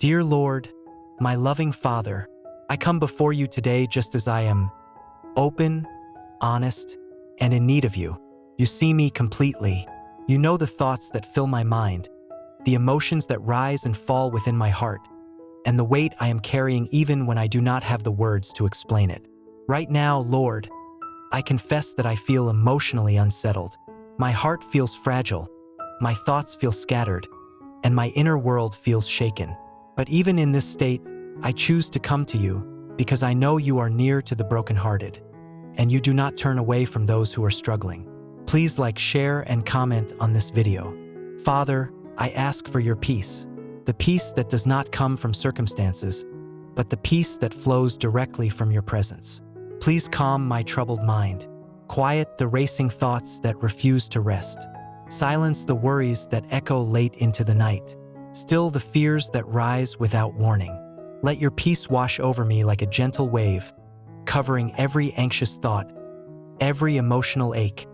Dear Lord, my loving Father, I come before you today just as I am, open, honest, and in need of you. You see me completely. You know the thoughts that fill my mind, the emotions that rise and fall within my heart, and the weight I am carrying even when I do not have the words to explain it. Right now, Lord, I confess that I feel emotionally unsettled. My heart feels fragile, my thoughts feel scattered, and my inner world feels shaken. But even in this state, I choose to come to you because I know you are near to the brokenhearted, and you do not turn away from those who are struggling. Please like, share, and comment on this video. Father, I ask for your peace, the peace that does not come from circumstances, but the peace that flows directly from your presence. Please calm my troubled mind, quiet the racing thoughts that refuse to rest, silence the worries that echo late into the night, still the fears that rise without warning. Let your peace wash over me like a gentle wave, covering every anxious thought, every emotional ache,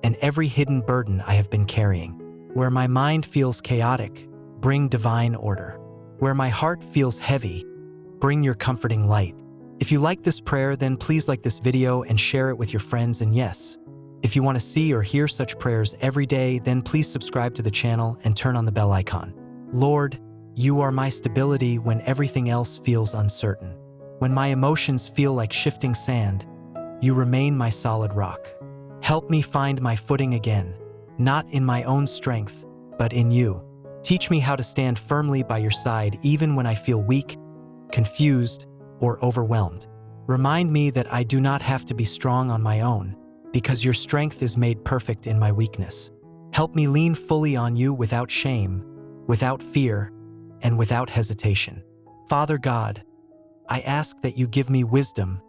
and every hidden burden I have been carrying. Where my mind feels chaotic, bring divine order. Where my heart feels heavy, bring your comforting light. If you like this prayer, then please like this video and share it with your friends. And yes, if you want to see or hear such prayers every day, then please subscribe to the channel and turn on the bell icon. Lord, you are my stability when everything else feels uncertain. When my emotions feel like shifting sand, you remain my solid rock. Help me find my footing again, not in my own strength, but in you. Teach me how to stand firmly by your side even when I feel weak, confused, or overwhelmed. Remind me that I do not have to be strong on my own, because your strength is made perfect in my weakness. Help me lean fully on you without shame, without fear, and without hesitation. Father God, I ask that you give me wisdom,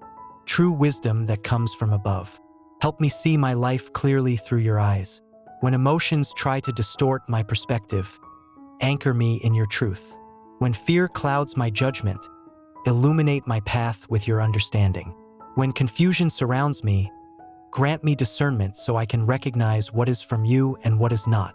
true wisdom that comes from above. Help me see my life clearly through your eyes. When emotions try to distort my perspective, anchor me in your truth. When fear clouds my judgment, illuminate my path with your understanding. When confusion surrounds me, grant me discernment so I can recognize what is from you and what is not.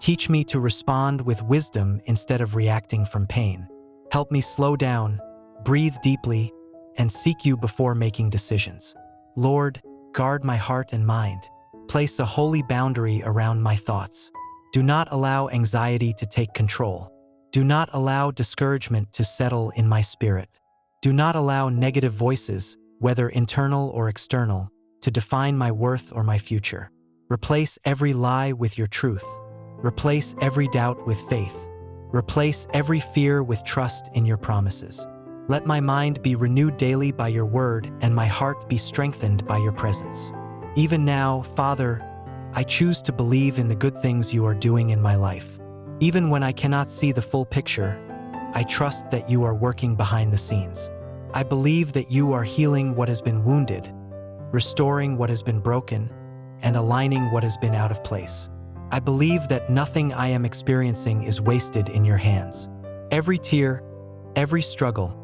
Teach me to respond with wisdom instead of reacting from pain. Help me slow down, breathe deeply, and seek you before making decisions. Lord, guard my heart and mind. Place a holy boundary around my thoughts. Do not allow anxiety to take control. Do not allow discouragement to settle in my spirit. Do not allow negative voices, whether internal or external, to define my worth or my future. Replace every lie with your truth. Replace every doubt with faith. Replace every fear with trust in your promises. Let my mind be renewed daily by your word and my heart be strengthened by your presence. Even now, Father, I choose to believe in the good things you are doing in my life. Even when I cannot see the full picture, I trust that you are working behind the scenes. I believe that you are healing what has been wounded, restoring what has been broken, and aligning what has been out of place. I believe that nothing I am experiencing is wasted in your hands. Every tear, every struggle,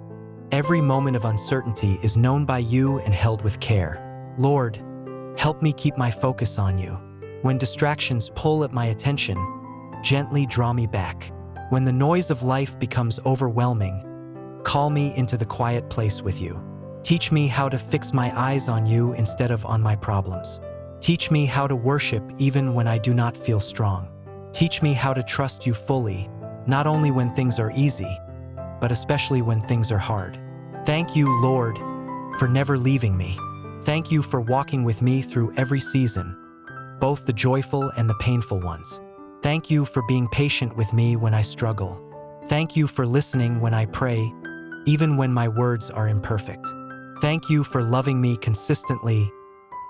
every moment of uncertainty is known by you and held with care. Lord, help me keep my focus on you. When distractions pull at my attention, gently draw me back. When the noise of life becomes overwhelming, call me into the quiet place with you. Teach me how to fix my eyes on you instead of on my problems. Teach me how to worship even when I do not feel strong. Teach me how to trust you fully, not only when things are easy, but especially when things are hard. Thank you, Lord, for never leaving me. Thank you for walking with me through every season, both the joyful and the painful ones. Thank you for being patient with me when I struggle. Thank you for listening when I pray, even when my words are imperfect. Thank you for loving me consistently,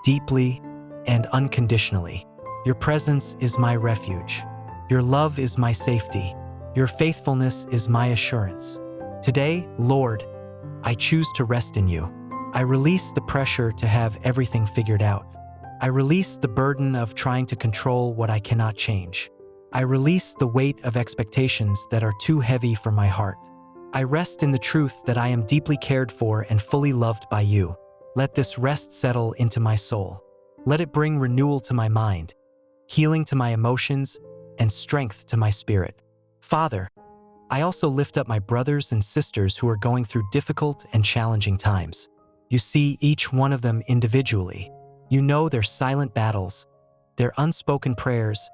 deeply, and unconditionally. Your presence is my refuge. Your love is my safety. Your faithfulness is my assurance. Today, Lord, I choose to rest in you. I release the pressure to have everything figured out. I release the burden of trying to control what I cannot change. I release the weight of expectations that are too heavy for my heart. I rest in the truth that I am deeply cared for and fully loved by you. Let this rest settle into my soul. Let it bring renewal to my mind, healing to my emotions, and strength to my spirit. Father, I also lift up my brothers and sisters who are going through difficult and challenging times. You see each one of them individually. You know their silent battles, their unspoken prayers,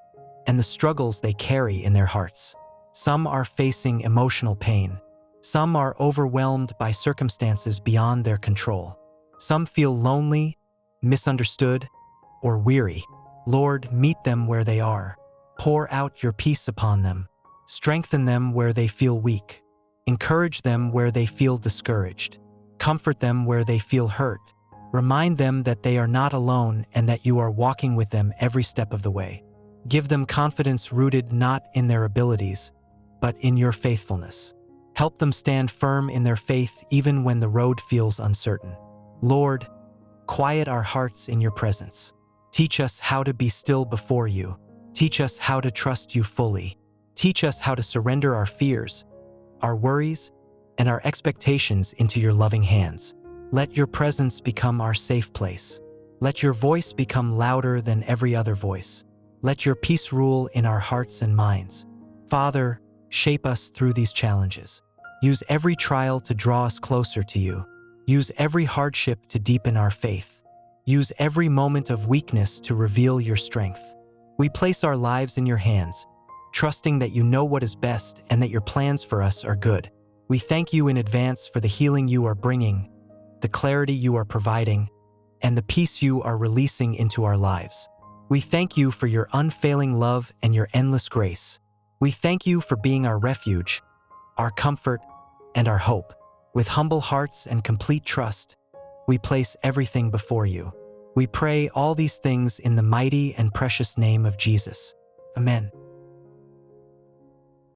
and the struggles they carry in their hearts. Some are facing emotional pain. Some are overwhelmed by circumstances beyond their control. Some feel lonely, misunderstood, or weary. Lord, meet them where they are. Pour out your peace upon them. Strengthen them where they feel weak. Encourage them where they feel discouraged. Comfort them where they feel hurt. Remind them that they are not alone and that you are walking with them every step of the way. Give them confidence rooted not in their abilities, but in your faithfulness. Help them stand firm in their faith even when the road feels uncertain. Lord, quiet our hearts in your presence. Teach us how to be still before you. Teach us how to trust you fully. Teach us how to surrender our fears, our worries, and our expectations into your loving hands. Let your presence become our safe place. Let your voice become louder than every other voice. Let your peace rule in our hearts and minds. Father, shape us through these challenges. Use every trial to draw us closer to you. Use every hardship to deepen our faith. Use every moment of weakness to reveal your strength. We place our lives in your hands, trusting that you know what is best and that your plans for us are good. We thank you in advance for the healing you are bringing, the clarity you are providing, and the peace you are releasing into our lives. We thank you for your unfailing love and your endless grace. We thank you for being our refuge, our comfort, and our hope. With humble hearts and complete trust, we place everything before you. We pray all these things in the mighty and precious name of Jesus. Amen.